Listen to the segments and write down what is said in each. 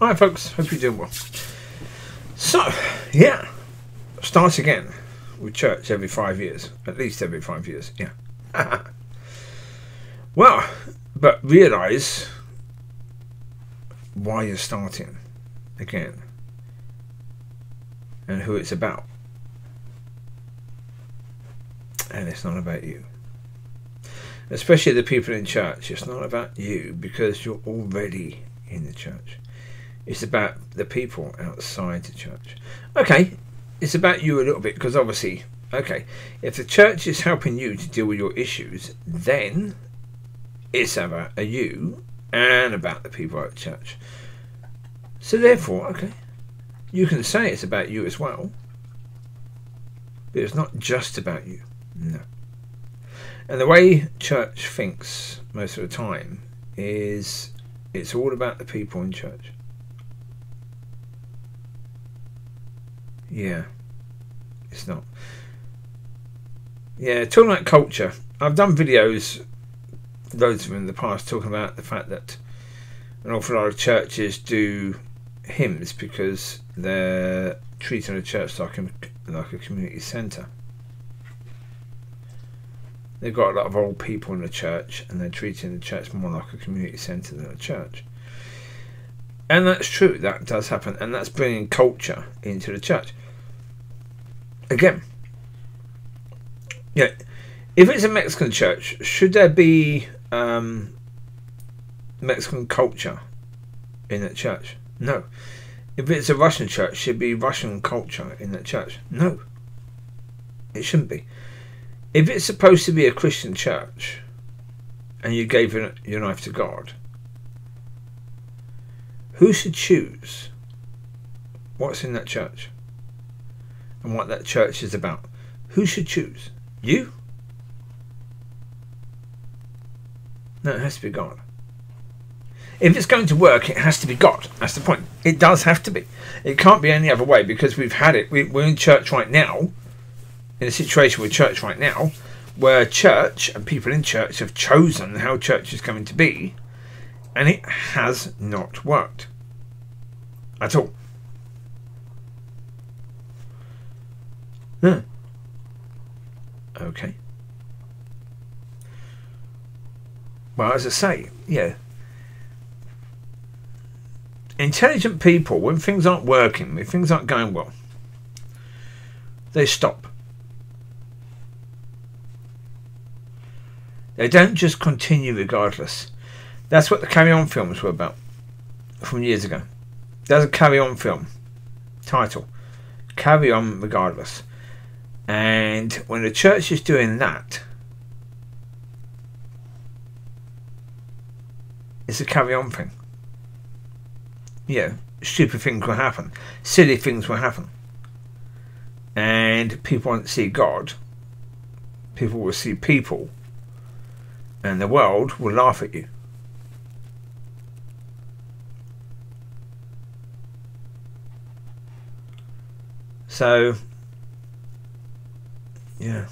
Alright folks, hope you're doing well. So, yeah, start again with church every 5 years. At least every 5 years, yeah. Well, but realise why you're starting again and who it's about. And it's not about you. Especially the people in church. It's not about you because you're already in the church. It's about the people outside the church. Okay, it's about you a little bit because obviously, okay, if the church is helping you to deal with your issues, then it's about you and about the people at church. So therefore, okay, you can say it's about you as well, but it's not just about you. No. And the way church thinks most of the time is it's all about the people in church. Yeah, it's not. Yeah, talking about culture. I've done videos, loads of them in the past, talking about the fact that an awful lot of churches do hymns because they're treating a church like a community centre. They've got a lot of old people in the church and they're treating the church more like a community centre than a church. And that's true, that does happen, and that's bringing culture into the church. Again, yeah, if it's a Mexican church, should there be Mexican culture in that church? No. If it's a Russian church, should be Russian culture in that church? No. It shouldn't be. If it's supposed to be a Christian church and you gave your life to God, who should choose what's in that church and what that church is about? Who should choose? You? No, it has to be God. If it's going to work, it has to be God. That's the point. It does have to be. It can't be any other way because we've had it. We're in church right now, in a situation with church right now, where church and people in church have chosen how church is going to be, and it has not worked at all. Okay. Well, as I say, yeah. Intelligent people, when things aren't working, when things aren't going well, they stop. They don't just continue regardless. That's what the Carry On films were about from years ago. There's a Carry On film title, Carry On Regardless. And when the church is doing that, it's a carry on thing. Yeah, stupid things will happen, silly things will happen, and people won't see God. People will see people, and the world will laugh at you. So, yeah.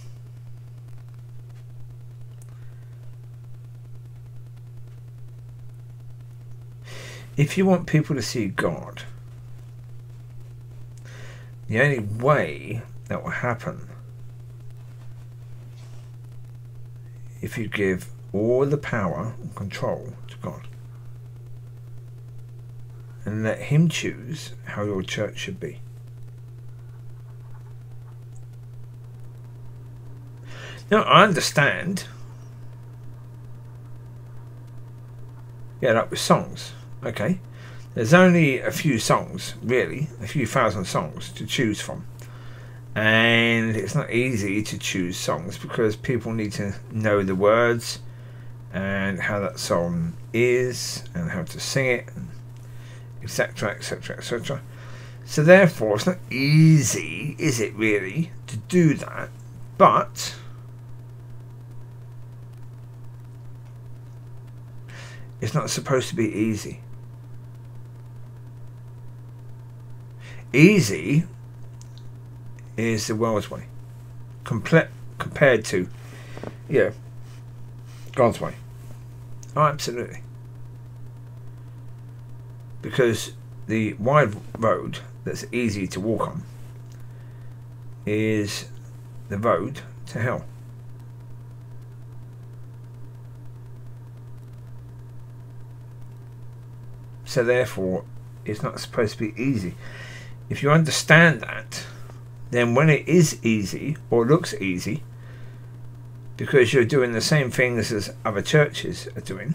If you want people to see God, the only way that will happen if you give all the power and control to God and let Him choose how your church should be. Now, I understand. Yeah, like with songs. Okay. There's only a few songs, really. A few thousand songs to choose from. And it's not easy to choose songs because people need to know the words and how that song is and how to sing it, etc, etc, etc. So therefore, it's not easy, is it really, to do that? But it's not supposed to be easy. Easy is the world's way, compared to, yeah, God's way. Oh, absolutely. Because the wide road that's easy to walk on is the road to hell. So therefore, it's not supposed to be easy. If you understand that, then when it is easy, or looks easy, because you're doing the same things as other churches are doing,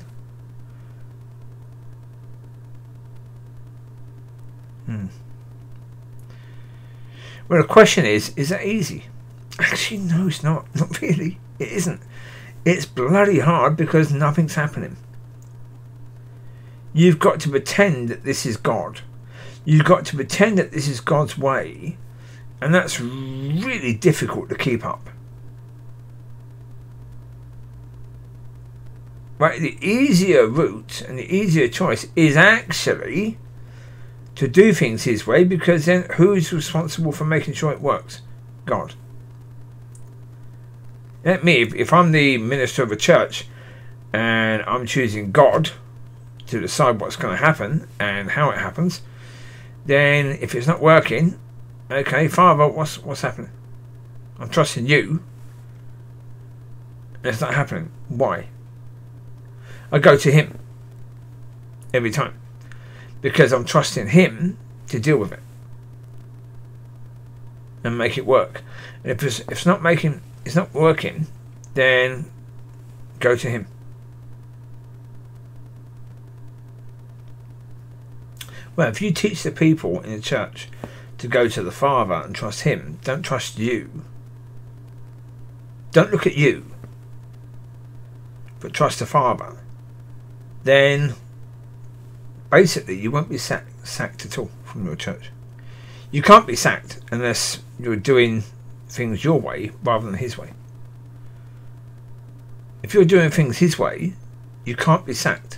well, the question is that easy? Actually, no, it's not. Not really. It isn't. It's bloody hard because nothing's happening. You've got to pretend that this is God. You've got to pretend that this is God's way, and that's really difficult to keep up. Right? The easier route and the easier choice is actually to do things His way, because then who's responsible for making sure it works? God. Let me, if I'm the minister of a church and I'm choosing God to decide what's going to happen and how it happens, then if it's not working, okay, Father, what's happening? I'm trusting you. It's not happening. Why? I go to Him every time because I'm trusting Him to deal with it and make it work. And if it's not working, then go to Him. Well, if you teach the people in the church to go to the Father and trust Him, don't trust you. Don't look at you, but trust the Father. Then, basically, you won't be sacked at all from your church. You can't be sacked unless you're doing things your way rather than His way. If you're doing things His way, you can't be sacked.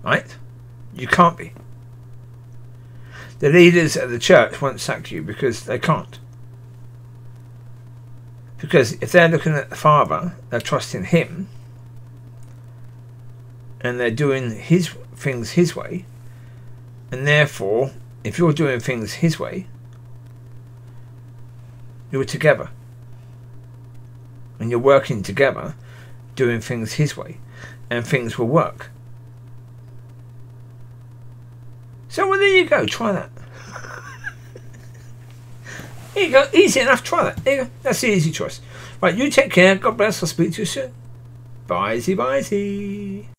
Right? You can't be. The leaders of the church won't sack you because they can't. Because if they're looking at the Father, they're trusting Him, and they're doing His things His way, and therefore, if you're doing things His way, you're together. And you're working together, doing things His way, and things will work. So, well, there you go. Try that. There you go. Easy enough. Try that. There you go. That's the easy choice. Right, you take care. God bless. I'll speak to you soon. Bye-zy, bye-zy.